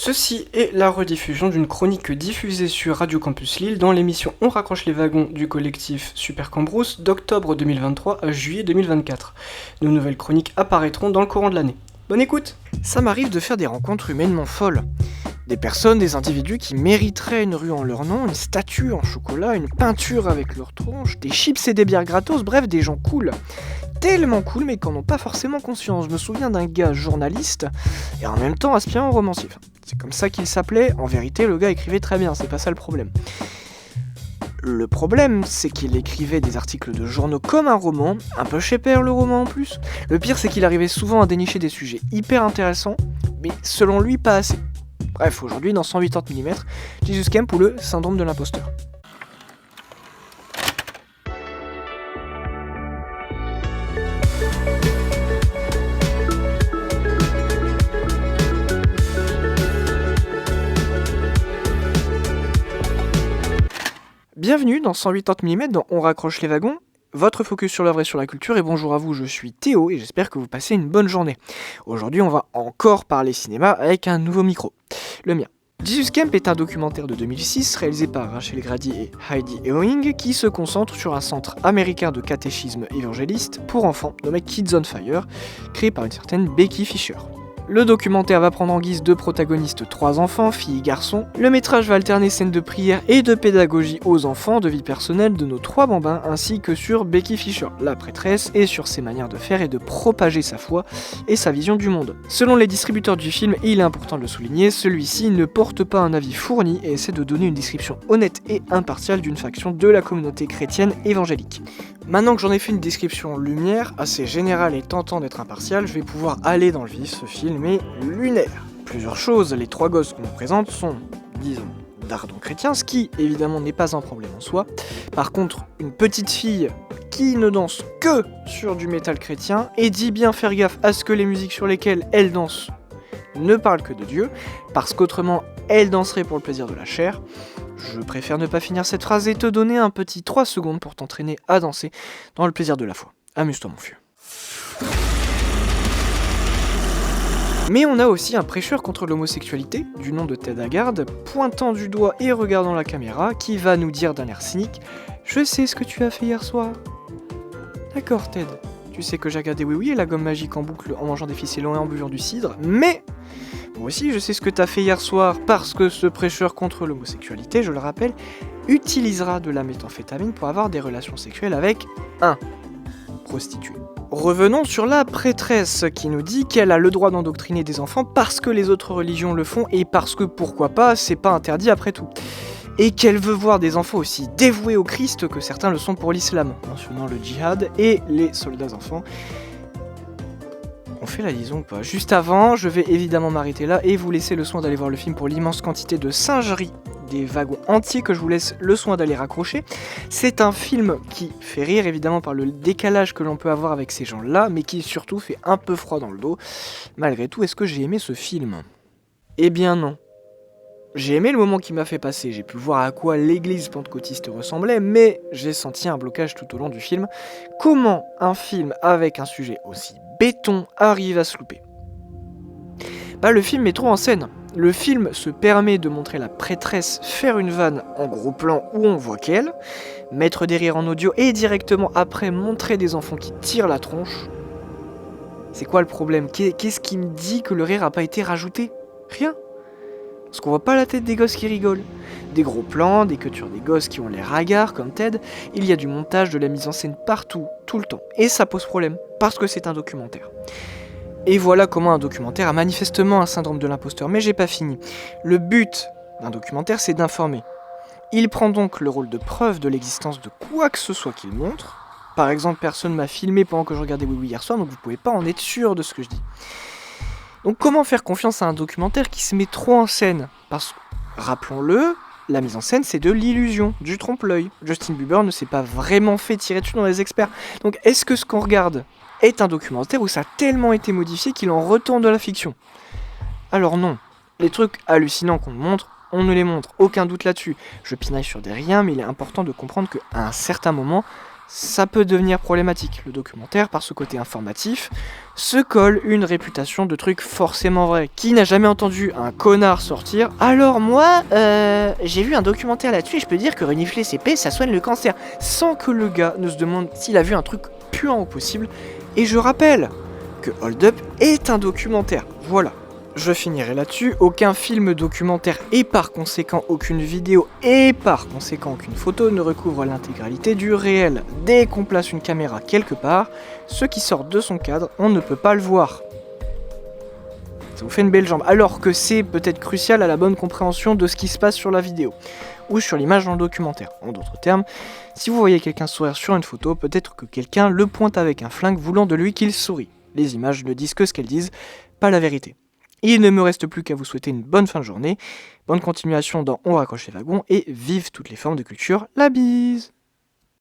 Ceci est la rediffusion d'une chronique diffusée sur Radio Campus Lille dans l'émission On raccroche les wagons du collectif Super Cambrousse d'octobre 2023 à juillet 2024. De nouvelles chroniques apparaîtront dans le courant de l'année. Bonne écoute! Ça m'arrive de faire des rencontres humainement folles. Des personnes, des individus qui mériteraient une rue en leur nom, une statue en chocolat, une peinture avec leur tronche, des chips et des bières gratos, bref, des gens cool. Tellement cool mais qui n'en ont pas forcément conscience. Je me souviens d'un gars journaliste et en même temps aspirant romancier. C'est comme ça qu'il s'appelait. En vérité, le gars écrivait très bien, c'est pas ça le problème. Le problème, c'est qu'il écrivait des articles de journaux comme un roman, un peu shaper le roman en plus. Le pire, c'est qu'il arrivait souvent à dénicher des sujets hyper intéressants, mais selon lui, pas assez. Bref, aujourd'hui, dans 180 mm, Jesus Camp ou le syndrome de l'imposteur. Bienvenue dans 180 mm dans On raccroche les wagons, votre focus sur l'œuvre et sur la culture, et bonjour à vous, je suis Théo et j'espère que vous passez une bonne journée. Aujourd'hui on va encore parler cinéma avec un nouveau micro, le mien. Jesus Camp est un documentaire de 2006 réalisé par Rachel Grady et Heidi Ewing qui se concentre sur un centre américain de catéchisme évangéliste pour enfants nommé Kids on Fire, créé par une certaine Becky Fisher. Le documentaire va prendre en guise de protagonistes 3 enfants, filles et garçons. Le métrage va alterner scènes de prière et de pédagogie aux enfants, de vie personnelle de nos 3 bambins, ainsi que sur Becky Fisher, la prêtresse, et sur ses manières de faire et de propager sa foi et sa vision du monde. Selon les distributeurs du film, et il est important de le souligner, celui-ci ne porte pas un avis fourni et essaie de donner une description honnête et impartiale d'une faction de la communauté chrétienne évangélique. Maintenant que j'en ai fait une description lumière, assez générale et tentant d'être impartiale, je vais pouvoir aller dans le vif. Ce film est lunaire. Plusieurs choses, les 3 gosses qu'on nous présente sont, disons, d'ardents chrétiens, ce qui évidemment n'est pas un problème en soi. Par contre, une petite fille qui ne danse que sur du métal chrétien et dit bien faire gaffe à ce que les musiques sur lesquelles elle danse ne parlent que de Dieu, parce qu'autrement elle danserait pour le plaisir de la chair. Je préfère ne pas finir cette phrase et te donner un petit 3 secondes pour t'entraîner à danser dans le plaisir de la foi. Amuse-toi mon vieux. Mais on a aussi un prêcheur contre l'homosexualité, du nom de Ted Haggard, pointant du doigt et regardant la caméra, qui va nous dire d'un air cynique « Je sais ce que tu as fait hier soir. » D'accord Ted, tu sais que j'ai regardé Oui Oui et la gomme magique en boucle en mangeant des ficellons et en buvant du cidre, mais... moi aussi, je sais ce que t'as fait hier soir parce que ce prêcheur contre l'homosexualité, je le rappelle, utilisera de la méthamphétamine pour avoir des relations sexuelles avec un prostitué. Revenons sur la prêtresse qui nous dit qu'elle a le droit d'endoctriner des enfants parce que les autres religions le font et parce que pourquoi pas, c'est pas interdit après tout. Et qu'elle veut voir des enfants aussi dévoués au Christ que certains le sont pour l'islam, mentionnant le djihad et les soldats enfants. On fait la liaison ou pas? Juste avant, je vais évidemment m'arrêter là et vous laisser le soin d'aller voir le film pour l'immense quantité de singerie des wagons entiers que je vous laisse le soin d'aller raccrocher. C'est un film qui fait rire évidemment par le décalage que l'on peut avoir avec ces gens-là, mais qui surtout fait un peu froid dans le dos. Malgré tout, est-ce que j'ai aimé ce film? Eh bien non. J'ai aimé le moment qui m'a fait passer, j'ai pu voir à quoi l'église pentecôtiste ressemblait, mais j'ai senti un blocage tout au long du film. Comment un film avec un sujet aussi béton arrive à se louper? Le film met trop en scène. Le film se permet de montrer la prêtresse faire une vanne en gros plan où on voit qu'elle, mettre des rires en audio et directement après montrer des enfants qui tirent la tronche. C'est quoi le problème? Qu'est-ce qui me dit que le rire a pas été rajouté? Rien. Parce qu'on voit pas la tête des gosses qui rigolent. Des gros plans, des cutures des gosses qui ont l'air hagards comme Ted, il y a du montage, de la mise en scène partout, tout le temps. Et ça pose problème, parce que c'est un documentaire. Et voilà comment un documentaire a manifestement un syndrome de l'imposteur, mais j'ai pas fini. Le but d'un documentaire, c'est d'informer. Il prend donc le rôle de preuve de l'existence de quoi que ce soit qu'il montre. Par exemple, personne m'a filmé pendant que je regardais Oui Oui hier soir, donc vous pouvez pas en être sûr de ce que je dis. Donc comment faire confiance à un documentaire qui se met trop en scène? Parce que, rappelons-le, la mise en scène c'est de l'illusion, du trompe-l'œil. Justin Bieber ne s'est pas vraiment fait tirer dessus dans les experts. Donc est-ce que ce qu'on regarde est un documentaire où ça a tellement été modifié qu'il en retourne de la fiction? Alors non, les trucs hallucinants qu'on montre, on ne les montre, aucun doute là-dessus. Je pinaille sur des riens, mais il est important de comprendre qu'à un certain moment, ça peut devenir problématique. Le documentaire, par ce côté informatif, se colle une réputation de truc forcément vrai. Qui n'a jamais entendu un connard sortir « Alors moi, j'ai vu un documentaire là-dessus et je peux dire que renifler ses pets, ça soigne le cancer. » Sans que le gars ne se demande s'il a vu un truc puant au possible. Et je rappelle que Hold Up est un documentaire. Voilà. Je finirai là-dessus, aucun film documentaire et par conséquent aucune vidéo et par conséquent aucune photo ne recouvre l'intégralité du réel. Dès qu'on place une caméra quelque part, ce qui sort de son cadre, on ne peut pas le voir. Ça vous fait une belle jambe, alors que c'est peut-être crucial à la bonne compréhension de ce qui se passe sur la vidéo ou sur l'image dans le documentaire. En d'autres termes, si vous voyez quelqu'un sourire sur une photo, peut-être que quelqu'un le pointe avec un flingue voulant de lui qu'il sourit. Les images ne disent que ce qu'elles disent, pas la vérité. Il ne me reste plus qu'à vous souhaiter une bonne fin de journée, bonne continuation dans On raccroche les wagons et vive toutes les formes de culture, la bise!